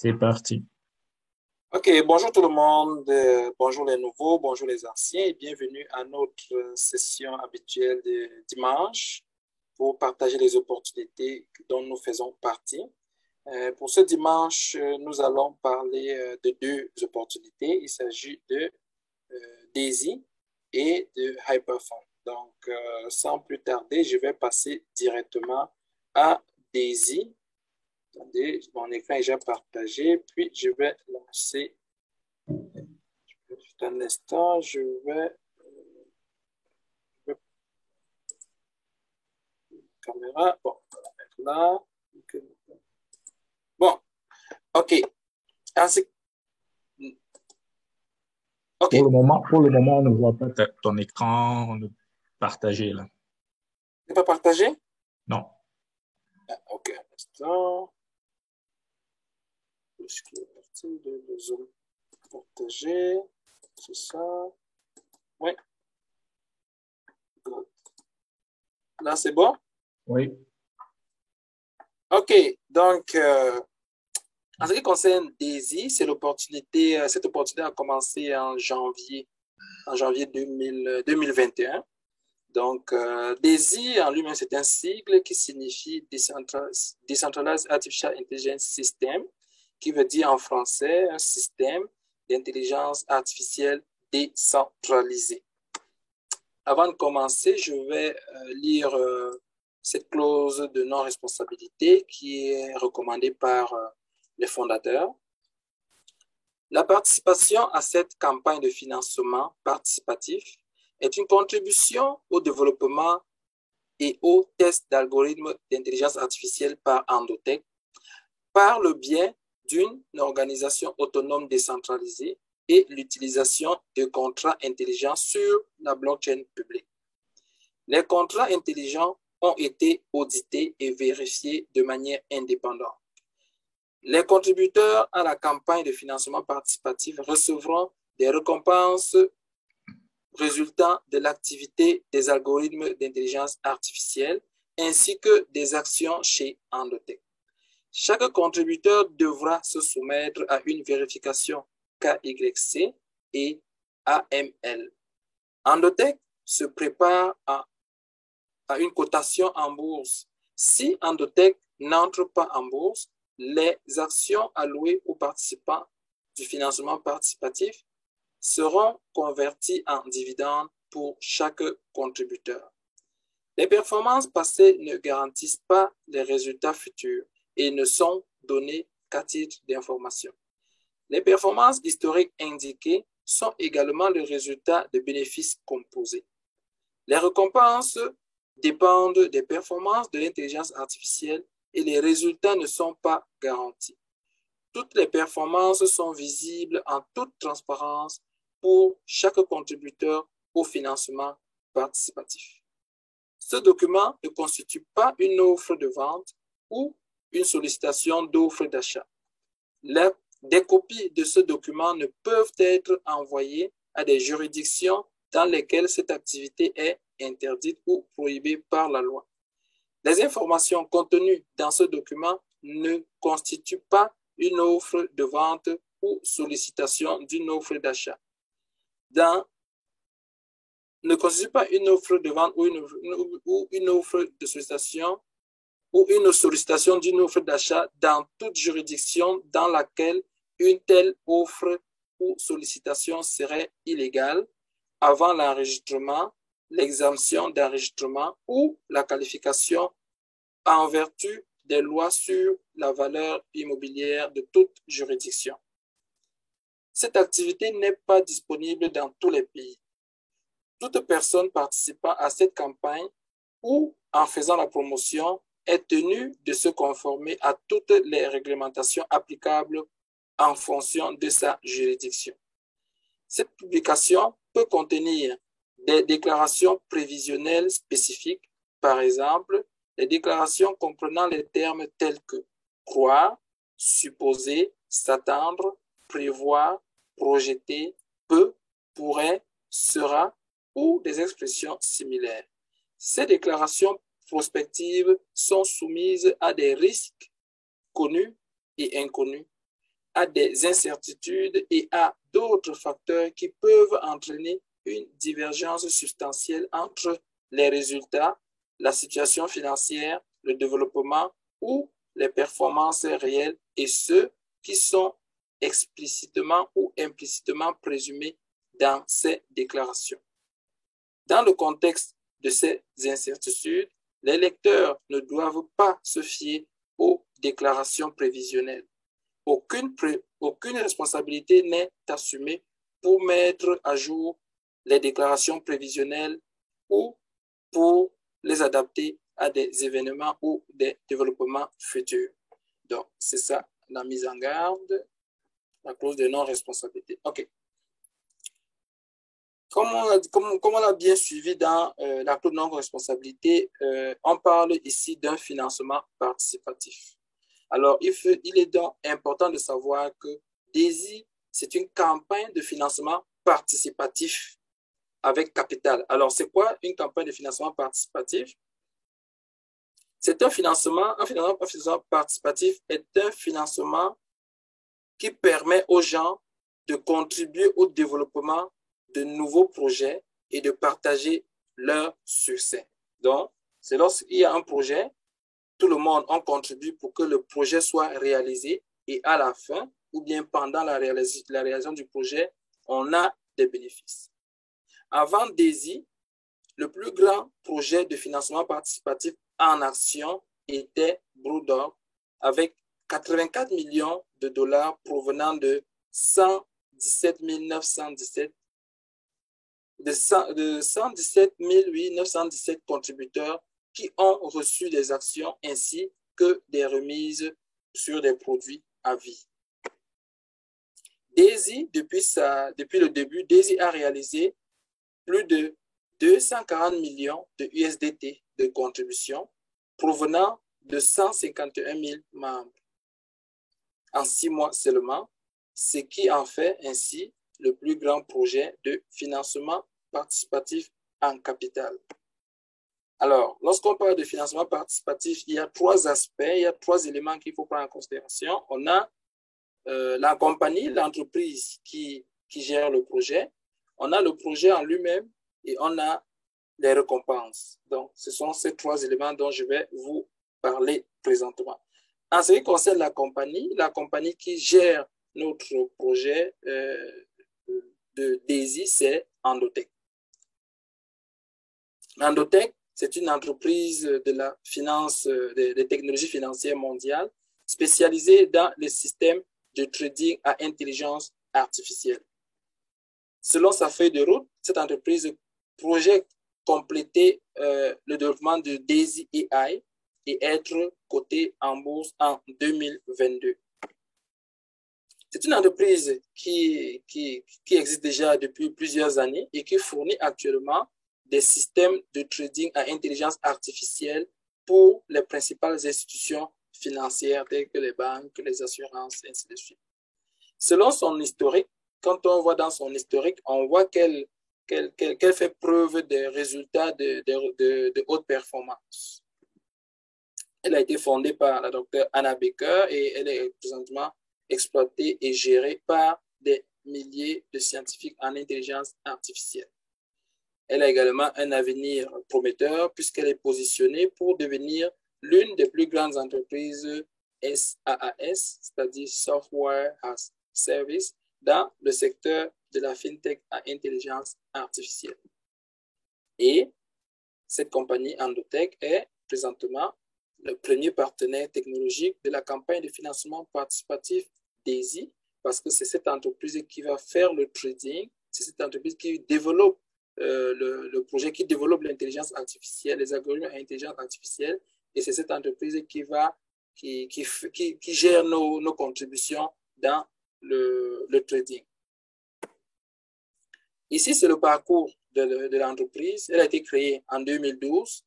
C'est parti. Ok, bonjour tout le monde, bonjour les nouveaux, bonjour les anciens et bienvenue à notre session habituelle de dimanche pour partager les opportunités dont nous faisons partie. Pour ce dimanche, nous allons parler de deux opportunités. Il s'agit de Daisy et de Hyperphone. Donc, sans plus tarder, je vais passer directement à Daisy. Attendez, mon écran est déjà partagé, puis je vais lancer. Juste un instant, je vais caméra. Bon, on va mettre là. Bon, ok. Ainsi, ok. Pour le moment, on ne voit pas ton écran partagé là. C'est pas partagé? Non. Ah, ok, un instant. Est-ce qu'il est parti de le zoom partagé? C'est ça. Oui. Good. Là, c'est bon? Oui. Ok, donc, en ce qui concerne Daisy, cette opportunité a commencé en janvier 2021. Donc, DAISY en lui-même, c'est un sigle qui signifie Decentralized Artificial Intelligence System, qui veut dire en français un système d'intelligence artificielle décentralisé. Avant de commencer, je vais lire cette clause de non-responsabilité qui est recommandée par les fondateurs. La participation à cette campagne de financement participatif est une contribution au développement et au test d'algorithmes d'intelligence artificielle par Endotech par le biais d'une organisation autonome décentralisée et l'utilisation de contrats intelligents sur la blockchain publique. Les contrats intelligents ont été audités et vérifiés de manière indépendante. Les contributeurs à la campagne de financement participatif recevront des récompenses résultant de l'activité des algorithmes d'intelligence artificielle ainsi que des actions chez Endotech. Chaque contributeur devra se soumettre à une vérification KYC et AML. Endotech se prépare à une cotation en bourse. Si Endotech n'entre pas en bourse, les actions allouées aux participants du financement participatif seront converties en dividendes pour chaque contributeur. Les performances passées ne garantissent pas les résultats futurs et ne sont données qu'à titre d'information. Les performances historiques indiquées sont également le résultat de bénéfices composés. Les récompenses dépendent des performances de l'intelligence artificielle et les résultats ne sont pas garantis. Toutes les performances sont visibles en toute transparence pour chaque contributeur au financement participatif. Ce document ne constitue pas une offre de vente ou une sollicitation d'offre d'achat. Des copies de ce document ne peuvent être envoyées à des juridictions dans lesquelles cette activité est interdite ou prohibée par la loi. Les informations contenues dans ce document ne constituent pas une offre de vente ou sollicitation d'une offre d'achat. Ne constitue pas une offre de vente ou une offre de sollicitation ou une sollicitation d'une offre d'achat dans toute juridiction dans laquelle une telle offre ou sollicitation serait illégale avant l'enregistrement, l'exemption d'enregistrement ou la qualification en vertu des lois sur la valeur immobilière de toute juridiction. Cette activité n'est pas disponible dans tous les pays. Toute personne participant à cette campagne ou en faisant la promotion est tenue de se conformer à toutes les réglementations applicables en fonction de sa juridiction. Cette publication peut contenir des déclarations prévisionnelles spécifiques, par exemple, les déclarations comprenant les termes tels que croire, supposer, s'attendre, prévoir, projeter, peut, pourrait, sera ou des expressions similaires. Ces déclarations prospectives sont soumises à des risques connus et inconnus à des incertitudes et à d'autres facteurs qui peuvent entraîner une divergence substantielle entre les résultats, la situation financière, le développement ou les performances réelles et ceux qui sont explicitement ou implicitement présumés dans ces déclarations. Dans le contexte de ces incertitudes, les lecteurs ne doivent pas se fier aux déclarations prévisionnelles. Aucune responsabilité n'est assumée pour mettre à jour les déclarations prévisionnelles ou pour les adapter à des événements ou des développements futurs. Donc, c'est ça la mise en garde, la clause de non-responsabilité. OK. Comme on l'a bien suivi dans la clause de non-responsabilité, on parle ici d'un financement participatif. Alors, il est donc important de savoir que DAISY, c'est une campagne de financement participatif avec capital. Alors, c'est quoi une campagne de financement participatif? C'est un financement participatif est un financement qui permet aux gens de contribuer au développement de nouveaux projets et de partager leur succès. Donc, c'est lorsqu'il y a un projet, tout le monde en contribue pour que le projet soit réalisé et à la fin, ou bien pendant la réalisation du projet, on a des bénéfices. Avant DAISY, le plus grand projet de financement participatif en action était BrewDog avec 84 millions de dollars provenant de 117 917 contributeurs qui ont reçu des actions ainsi que des remises sur des produits à vie. DAISY, depuis le début, DAISY a réalisé plus de 240 millions de USDT de contributions provenant de 151 000 membres en 6 mois seulement, ce qui en fait ainsi le plus grand projet de financement participatif en capital. Alors, lorsqu'on parle de financement participatif, il y a 3 aspects, il y a 3 éléments qu'il faut prendre en considération. On a la compagnie, l'entreprise qui gère le projet. On a le projet en lui-même et on a les récompenses. Donc, ce sont ces 3 éléments dont je vais vous parler présentement. En ce qui concerne la compagnie qui gère notre projet de DAISY, c'est Endotech. Endotech, c'est une entreprise de la finance, des technologies financières mondiales spécialisée dans les systèmes de trading à intelligence artificielle. Selon sa feuille de route, cette entreprise projette compléter le développement de DAISY AI et être cotée en bourse en 2022. C'est une entreprise qui existe déjà depuis plusieurs années et qui fournit actuellement des systèmes de trading à intelligence artificielle pour les principales institutions financières telles que les banques, les assurances, ainsi de suite. Selon son historique, quand on voit dans son historique, on voit qu'elle fait preuve de résultats de haute performance. Elle a été fondée par la docteure Anna Baker et elle est présentement exploitée et gérée par des milliers de scientifiques en intelligence artificielle. Elle a également un avenir prometteur puisqu'elle est positionnée pour devenir l'une des plus grandes entreprises SaaS, c'est-à-dire Software as Service, dans le secteur de la FinTech à intelligence artificielle. Et cette compagnie Endotech est présentement le premier partenaire technologique de la campagne de financement participatif DAISY, parce que c'est cette entreprise qui va faire le trading, c'est cette entreprise qui développe le projet, qui développe l'intelligence artificielle, les algorithmes à intelligence artificielle, et c'est cette entreprise qui gère nos contributions dans le trading. Ici, c'est le parcours de l'entreprise. Elle a été créée en 2012,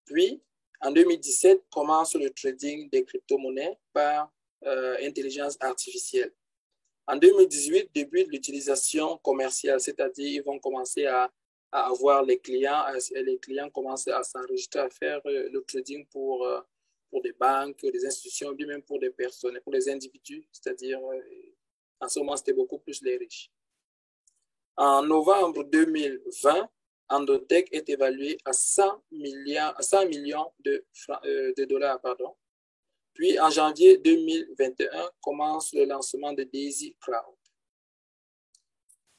puis en 2017, commence le trading des crypto-monnaies par intelligence artificielle. En 2018, débute l'utilisation commerciale, c'est-à-dire ils vont commencer à avoir les clients commencent à s'enregistrer, à faire le trading pour des banques, des institutions, bien même pour des personnes, pour les individus, c'est-à-dire En ce moment, c'était beaucoup plus les riches. En novembre 2020, Endotech est évalué à 100 millions de dollars. Pardon. Puis, en janvier 2021, commence le lancement de Daisy Cloud.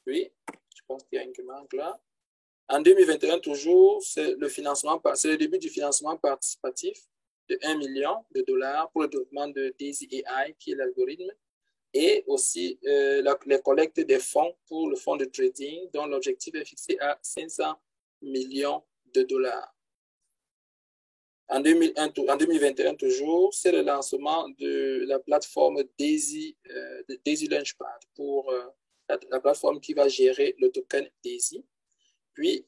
Puis, je pense qu'il y a une qui manque là. En 2021, toujours, c'est le début du financement participatif de 1 million de dollars pour le développement de Daisy AI, qui est l'algorithme, et aussi les collectes des fonds pour le fonds de trading, dont l'objectif est fixé à 500 millions de dollars. En 2021, toujours, c'est le lancement de la plateforme Daisy Launchpad pour la plateforme qui va gérer le token Daisy. Puis,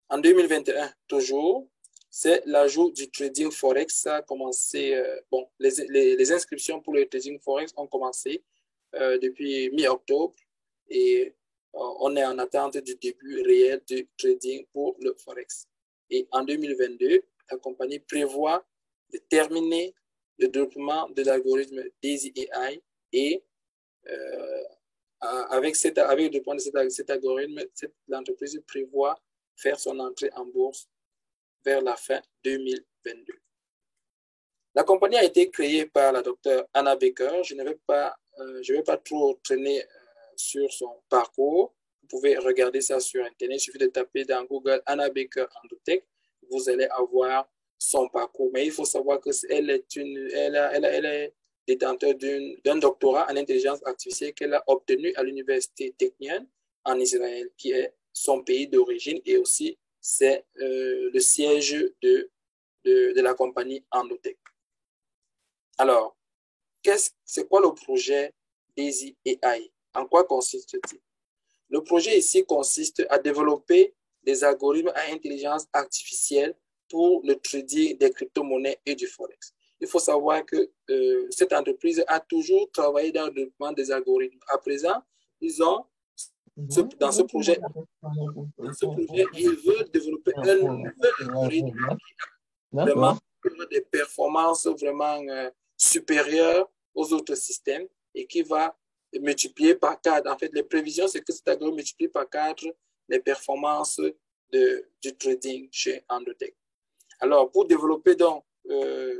en 2021, toujours, c'est l'ajout du trading Forex. Ça a commencé, les inscriptions pour le trading Forex ont commencé depuis mi-octobre et on est en attente du début réel du trading pour le Forex. Et en 2022, la compagnie prévoit de terminer le développement de l'algorithme Daisy AI et avec le développement de cet algorithme, l'entreprise prévoit faire son entrée en bourse vers la fin 2022. La compagnie a été créée par la docteure Anna Baker. Je ne vais pas trop traîner sur son parcours. Vous pouvez regarder ça sur Internet. Il suffit de taper dans Google Anna Baker Endotech. Vous allez avoir son parcours. Mais il faut savoir qu'elle est détenteur d'un doctorat en intelligence artificielle qu'elle a obtenu à l'université technienne en Israël, qui est son pays d'origine, et aussi c'est le siège de la compagnie Endotech. Alors, c'est quoi le projet Daisy AI? En quoi consiste-t-il? Le projet ici consiste à développer des algorithmes à intelligence artificielle pour le trading des crypto-monnaies et du Forex. Il faut savoir que cette entreprise a toujours travaillé dans le développement des algorithmes. À présent, ils ont, dans ce projet, ils veulent développer un nouvel algorithme qui a vraiment des performances vraiment supérieures aux autres systèmes et qui va multiplier par 4. En fait, les prévisions, c'est que cet algorithme multiplie par 4 les performances du trading chez Endotech. Alors, pour développer donc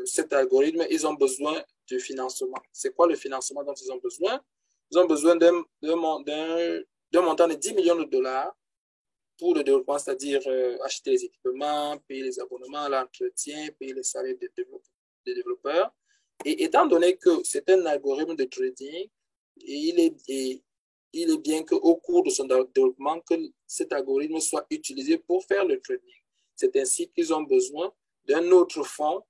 cet algorithme, ils ont besoin de financement. C'est quoi le financement dont ils ont besoin? Ils ont besoin d'un montant de 10 millions de dollars pour le développement, c'est-à-dire acheter les équipements, payer les abonnements, l'entretien, payer les salaires des développeurs. Et étant donné que c'est un algorithme de trading, il est bien qu'au cours de son développement, que cet algorithme soit utilisé pour faire le trading. C'est ainsi qu'ils ont besoin d'un autre fonds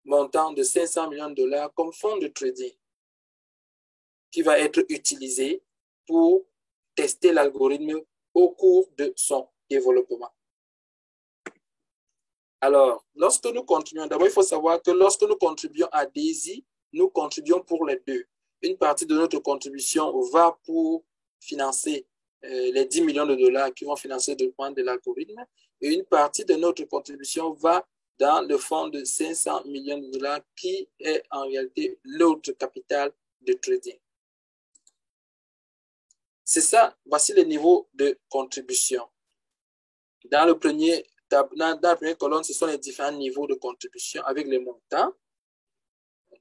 montant de 500 millions de dollars comme fonds de trading qui va être utilisé pour tester l'algorithme au cours de son développement. Alors, lorsque nous contribuons, d'abord, il faut savoir que lorsque nous contribuons à Daisy, nous contribuons pour les deux. Une partie de notre contribution va pour financer les 10 millions de dollars qui vont financer le développement de l'algorithme, et une partie de notre contribution va dans le fonds de 500 millions de dollars qui est en réalité l'autre capital de trading. C'est ça, voici les niveaux de contribution. Dans la première colonne, ce sont les différents niveaux de contribution avec les montants.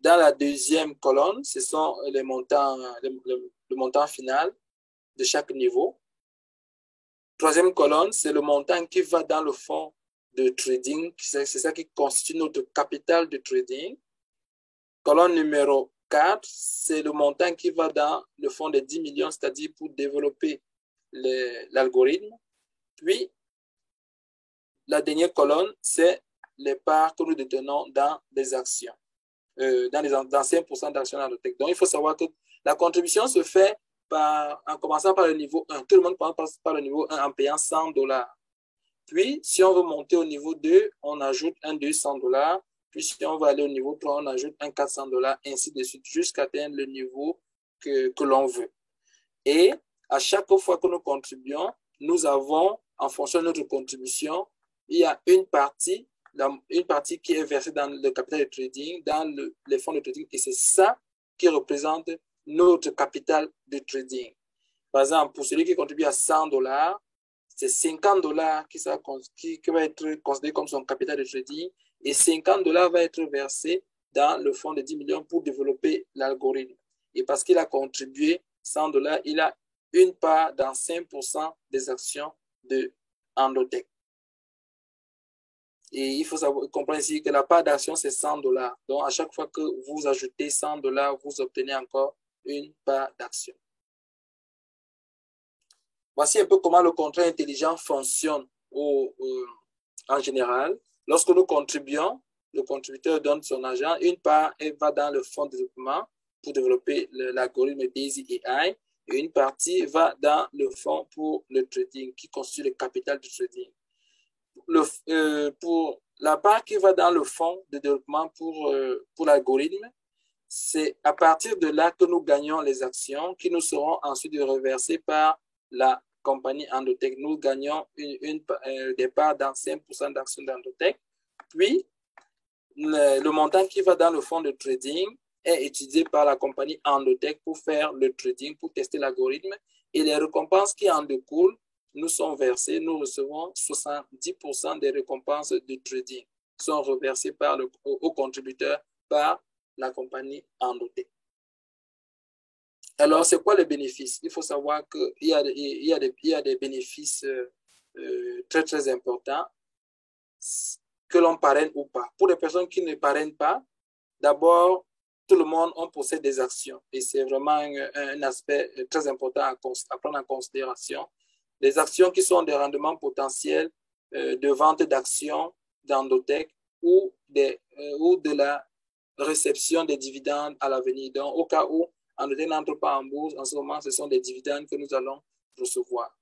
Dans la deuxième colonne, ce sont les montants, le montant final de chaque niveau. Troisième colonne, c'est le montant qui va dans le fonds de trading. C'est ça qui constitue notre capital de trading. Colonne numéro 4, c'est le montant qui va dans le fonds de 10 millions, c'est-à-dire pour développer l'algorithme. Puis, la dernière colonne, c'est les parts que nous détenons dans des actions, dans 5% d'actions dans le tech. Donc, il faut savoir que la contribution se fait en commençant par le niveau 1. Tout le monde passe par le niveau 1 en payant 100 dollars. Puis, si on veut monter au niveau 2, on ajoute un 200 dollars. Puis, si on veut aller au niveau 3, on ajoute un 400 dollars, ainsi de suite, jusqu'à atteindre le niveau que l'on veut. Et à chaque fois que nous contribuons, nous avons, en fonction de notre contribution, il y a une partie qui est versée dans le capital de trading, dans les fonds de trading, et c'est ça qui représente notre capital de trading. Par exemple, pour celui qui contribue à 100 $, c'est 50 $ qui va être considéré comme son capital de trading et 50 $ va être versé dans le fonds de 10 millions pour développer l'algorithme. Et parce qu'il a contribué 100 $, il a une part dans 5% des actions de Endotech. Et il faut comprendre ici que la part d'action, c'est 100 $. Donc, à chaque fois que vous ajoutez 100 $, vous obtenez encore une part d'action. Voici un peu comment le contrat intelligent fonctionne en général. Lorsque nous contribuons, le contributeur donne son argent. Une part, elle va dans le fonds de développement pour développer l'algorithme Daisy AI. Et une partie va dans le fonds pour le trading, qui constitue le capital du trading. Pour la part qui va dans le fonds de développement pour l'algorithme, c'est à partir de là que nous gagnons les actions qui nous seront ensuite reversées par la compagnie Endotech. Nous gagnons des parts dans 5% d'actions d'Endotech. Puis, le montant qui va dans le fonds de trading est utilisé par la compagnie Endotech pour faire le trading, pour tester l'algorithme. Et les récompenses qui en découlent nous sont versées. Nous recevons 70% des récompenses de trading qui sont reversées aux contributeurs par la compagnie Endotech. Alors, c'est quoi les bénéfices? Il faut savoir qu'il y a des bénéfices très, très importants que l'on parraine ou pas. Pour les personnes qui ne parrainent pas, d'abord, tout le monde, on possède des actions. Et c'est vraiment un aspect très important à prendre en considération. Les actions qui sont des rendements potentiels de vente d'actions d'Endotech ou de la réception des dividendes à l'avenir. Donc, au cas où Endotech n'entre pas en bourse, en ce moment, ce sont des dividendes que nous allons recevoir.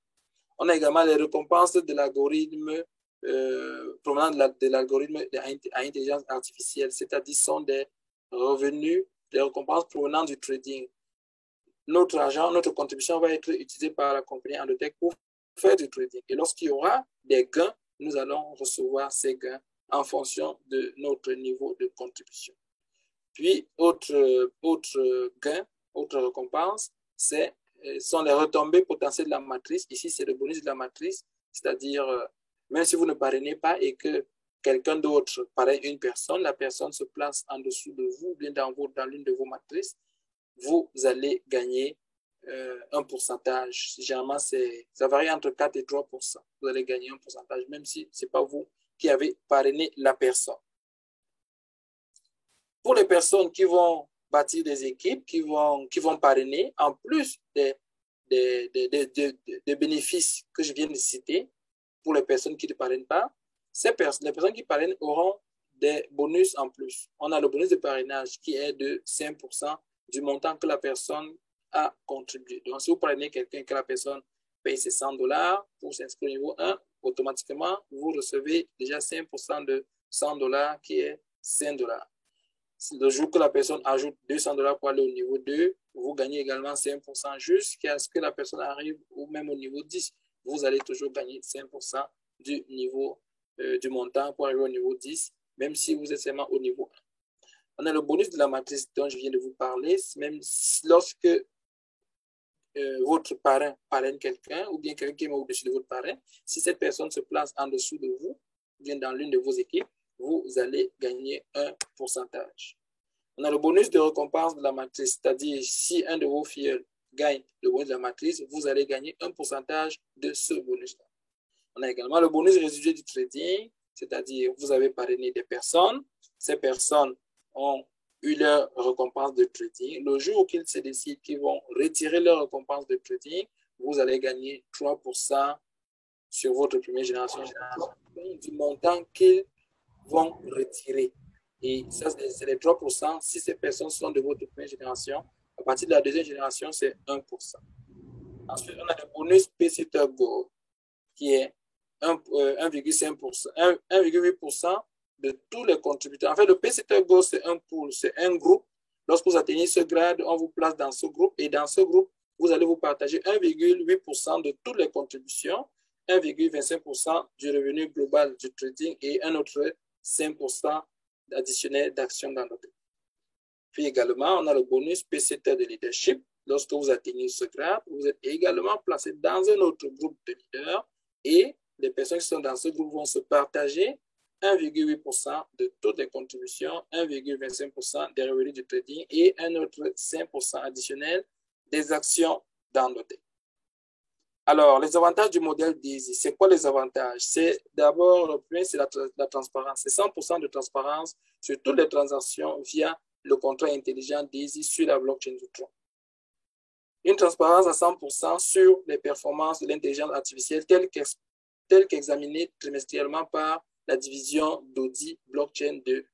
On a également les récompenses de l'algorithme provenant de l'algorithme à intelligence artificielle, c'est-à-dire sont des revenus, des récompenses provenant du trading. Notre argent, notre contribution va être utilisée par la compagnie Endotech pour faire du trading. Et lorsqu'il y aura des gains, nous allons recevoir ces gains en fonction de notre niveau de contribution. Puis, autre gain, autre récompense, sont les retombées potentielles de la matrice. Ici, c'est le bonus de la matrice, c'est-à-dire, même si vous ne parrainez pas et que quelqu'un d'autre parraine une personne, la personne se place en dessous de vous, bien dans l'une de vos matrices, vous allez gagner un pourcentage. Généralement, ça varie entre 4 et 3%. Vous allez gagner un pourcentage, même si ce n'est pas vous qui avez parrainé la personne. Pour les personnes qui vont bâtir des équipes, qui vont parrainer, en plus des bénéfices que je viens de citer, pour les personnes qui ne parrainent pas, les personnes qui parrainent auront des bonus en plus. On a le bonus de parrainage qui est de 5% du montant que la personne a contribué. Donc, si vous parrainez quelqu'un que la personne paye ses 100 $ pour s'inscrire au niveau 1, automatiquement, vous recevez déjà 5% de 100 $ qui est 5 $. Le jour que la personne ajoute 200 $ pour aller au niveau 2, vous gagnez également 5% jusqu'à ce que la personne arrive ou même au niveau 10. Vous allez toujours gagner 5% du niveau du montant pour arriver au niveau 10, même si vous êtes seulement au niveau 1. On a le bonus de la matrice dont je viens de vous parler, même lorsque votre parrain parraine quelqu'un ou bien quelqu'un qui est au-dessus de votre parrain, si cette personne se place en dessous de vous, ou bien dans l'une de vos équipes, vous allez gagner un pourcentage. On a le bonus de récompense de la matrice, c'est-à-dire si un de vos filleuls gagne le bonus de la matrice, vous allez gagner un pourcentage de ce bonus-là. On a également le bonus résiduel du trading, c'est-à-dire vous avez parrainé des personnes, ces personnes ont eu leur récompense de trading. Le jour où ils se décident qu'ils vont retirer leur récompense de trading, vous allez gagner 3% sur votre première génération du montant qu'ils vont retirer. Et ça, c'est les 3%. Si ces personnes sont de votre première génération, à partir de la deuxième génération, c'est 1%. Ensuite, on a le bonus PCT Go, qui est 1,8% de tous les contributeurs. En fait, le PCT Go, c'est un pool, c'est un groupe. Lorsque vous atteignez ce grade, on vous place dans ce groupe. Et dans ce groupe, vous allez vous partager 1,8% de toutes les contributions, 1,25% du revenu global du trading et un autre 5% additionnel d'actions dans l'autre. Puis également, on a le bonus PCT de leadership. Lorsque vous atteignez ce grade, vous êtes également placé dans un autre groupe de leaders et les personnes qui sont dans ce groupe vont se partager 1,8% de toutes les contributions, 1,25% des revenus du trading et un autre 5% additionnel des actions dans l'hôtel. Alors, les avantages du modèle DAISY, c'est quoi les avantages? C'est d'abord, le premier, c'est la transparence. C'est 100% de transparence sur toutes les transactions via le contrat intelligent DAISY sur la blockchain du Tron. Une transparence à 100% sur les performances de l'intelligence artificielle telles qu'examinées trimestriellement par la division d'audit blockchain de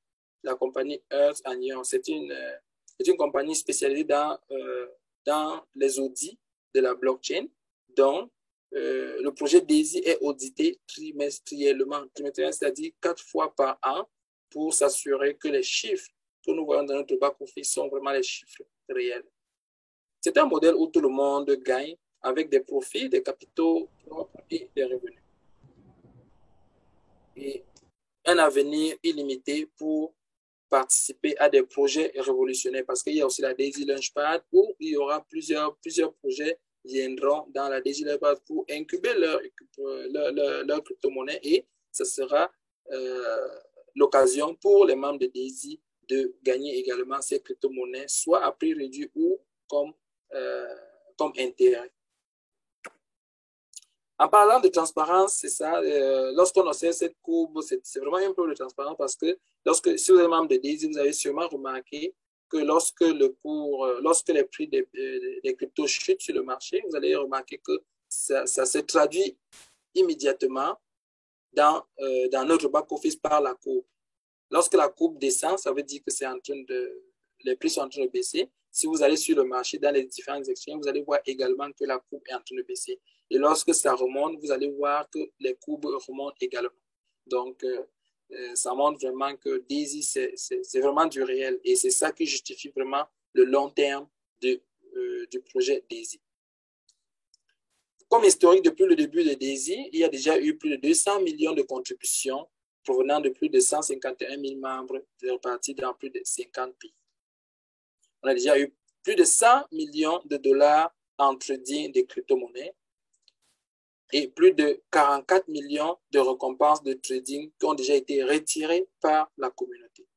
la compagnie Earth & Young. C'est une compagnie spécialisée dans les audits de la blockchain. Donc, le projet DAISY est audité trimestriellement, c'est-à-dire 4 fois par an pour s'assurer que les chiffres que nous voyons dans notre back-office sont vraiment les chiffres réels. C'est un modèle où tout le monde gagne avec des profits, des capitaux propres et des revenus. Et un avenir illimité pour participer à des projets révolutionnaires parce qu'il y a aussi la DAISY Launchpad où il y aura plusieurs projets viendront dans la DAISY Launchpad pour incuber leur crypto-monnaie et ce sera l'occasion pour les membres de DAISY de gagner également ces crypto-monnaies soit à prix réduit ou comme intérêt. En parlant de transparence, c'est ça, lorsqu'on observe cette courbe, c'est vraiment un peu de transparence parce que si vous êtes membre de DAISY, vous avez sûrement remarqué que lorsque les prix des cryptos chutent sur le marché, vous allez remarquer que ça se traduit immédiatement dans notre back-office par la courbe. Lorsque la courbe descend, ça veut dire que les prix sont en train de baisser. Si vous allez sur le marché, dans les différentes exchanges, vous allez voir également que la courbe est en train de baisser. Et lorsque ça remonte, vous allez voir que les courbes remontent également. Donc, ça montre vraiment que DAISY, c'est vraiment du réel. Et c'est ça qui justifie vraiment le long terme du projet DAISY. Comme historique, depuis le début de DAISY, il y a déjà eu plus de 200 millions de contributions provenant de plus de 151 000 membres répartis dans plus de 50 pays. On a déjà eu plus de 100 millions de dollars en trading de crypto-monnaies et plus de 44 millions de récompenses de trading qui ont déjà été retirées par la communauté.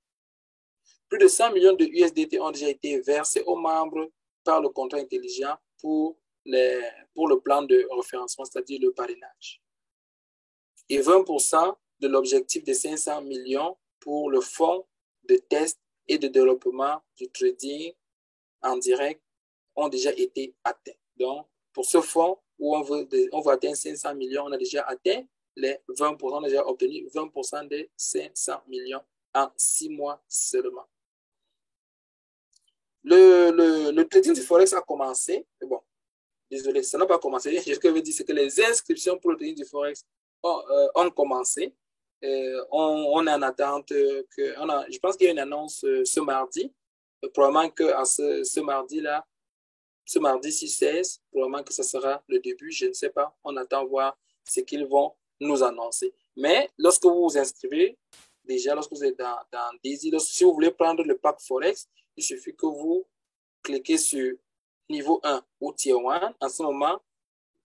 Plus de 100 millions de USDT ont déjà été versés aux membres par le contrat intelligent pour le plan de référencement, c'est-à-dire le parrainage. Et 20% de l'objectif de 500 millions pour le fonds de test et de développement du trading en direct ont déjà été atteints. Donc, pour ce fonds où on veut atteindre 500 millions, on a déjà atteint les 20%, on a déjà obtenu 20% des 500 millions en 6 mois seulement. Le trading du Forex a commencé. Bon, désolé, ça n'a pas commencé. Ce que je veux dire, c'est que les inscriptions pour le trading du Forex ont commencé. On est en attente je pense qu'il y a une annonce ce mardi. Probablement qu'à ce mardi-là, ce mardi 6-16, probablement que ce sera le début, je ne sais pas. On attend voir ce qu'ils vont nous annoncer. Mais lorsque vous vous inscrivez, déjà lorsque vous êtes dans DAISY, si vous voulez prendre le pack Forex, il suffit que vous cliquez sur niveau 1 ou tier 1. En ce moment,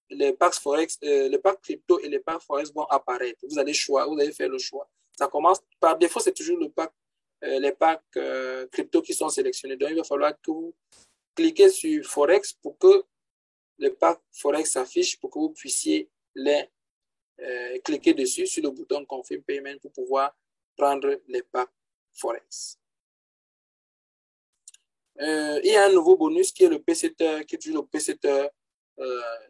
les packs Forex, les packs crypto et les packs Forex vont apparaître. Vous allez faire le choix. Ça commence par défaut, c'est toujours les packs crypto qui sont sélectionnés. Donc, il va falloir que vous cliquez sur Forex pour que le pack Forex s'affiche, pour que vous puissiez cliquer dessus sur le bouton Confirm Payment pour pouvoir prendre les packs Forex. Il y a un nouveau bonus qui est le PCT, qui est toujours le PCT,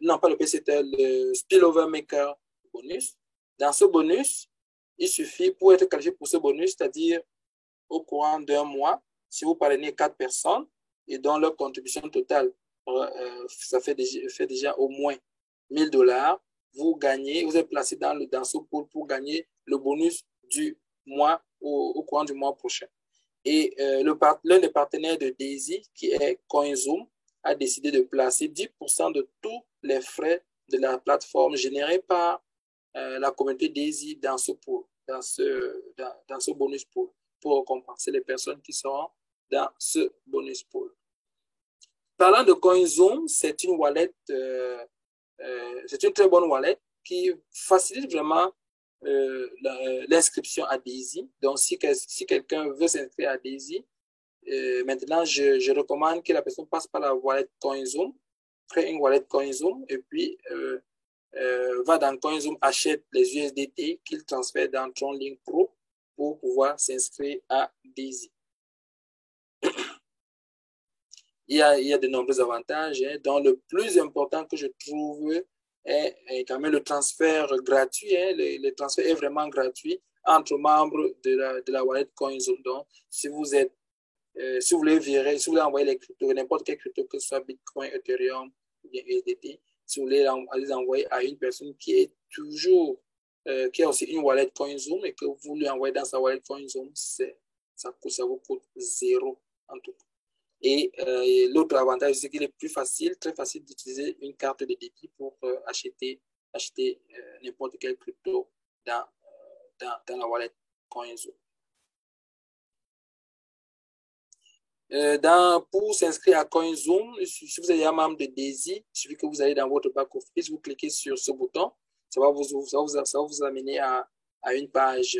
non pas le PCT, le Spillover Maker bonus. Dans ce bonus, il suffit pour être qualifié pour ce bonus, c'est-à-dire au courant d'un mois, si vous parrainez 4 personnes et dont leur contribution totale ça fait déjà au moins $1000, vous êtes placé dans ce pool pour gagner le bonus du mois au courant du mois prochain. Et l'un des partenaires de DAISY, qui est CoinZoom, a décidé de placer 10% de tous les frais de la plateforme générés par la communauté DAISY dans ce pool, dans ce bonus pool, pour compenser les personnes qui seront dans ce bonus pool. Parlant de CoinZoom, c'est une wallet, c'est une très bonne wallet qui facilite vraiment l'inscription à Daisy. Donc, si quelqu'un veut s'inscrire à Daisy, maintenant, je recommande que la personne passe par la wallet CoinZoom, crée une wallet CoinZoom et puis va dans CoinZoom, achète les USDT qu'il transfère dans TronLink Pro pour pouvoir s'inscrire à Daisy. Il y a de nombreux avantages, hein, dont le plus important que je trouve est quand même le transfert gratuit. Hein, le transfert est vraiment gratuit entre membres de la wallet CoinZoom. Donc, si vous voulez virer, si vous voulez envoyer les cryptos, n'importe quel crypto, que ce soit Bitcoin, Ethereum ou bien USDT, si vous voulez les envoyer à une personne qui est toujours, qui a aussi une wallet CoinZoom et que vous lui envoyez dans sa wallet CoinZoom, ça vous coûte 0 en tout cas. Et l'autre avantage, c'est qu'il est plus facile, très facile d'utiliser une carte de débit pour acheter n'importe quel crypto dans la wallet CoinZoom. Pour s'inscrire à CoinZoom, si vous êtes un membre de Daisy, il suffit que vous allez dans votre back-office, vous cliquez sur ce bouton, ça va vous amener à une page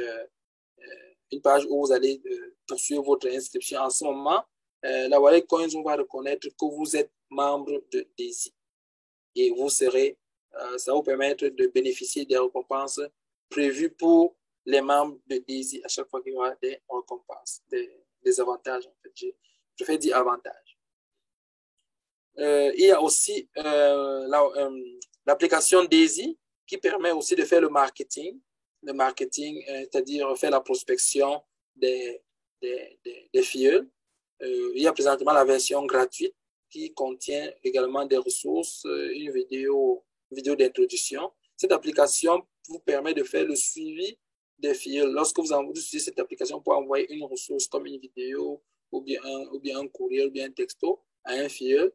où vous allez poursuivre votre inscription. En ce moment, la wallet CoinZoom va reconnaître que vous êtes membre de Daisy et ça va vous permettre de bénéficier des récompenses prévues pour les membres de Daisy à chaque fois qu'il y aura des récompenses, des avantages en fait. Je fais dire avantages. Il y a aussi l'application Daisy qui permet aussi de faire le marketing, c'est-à-dire faire la prospection des filleuls. Il y a présentement la version gratuite qui contient également des ressources, une vidéo d'introduction. Cette application vous permet de faire le suivi des filleuls. Lorsque vous utilisez cette application pour envoyer une ressource comme une vidéo ou bien un courriel ou bien un texto à un filleul,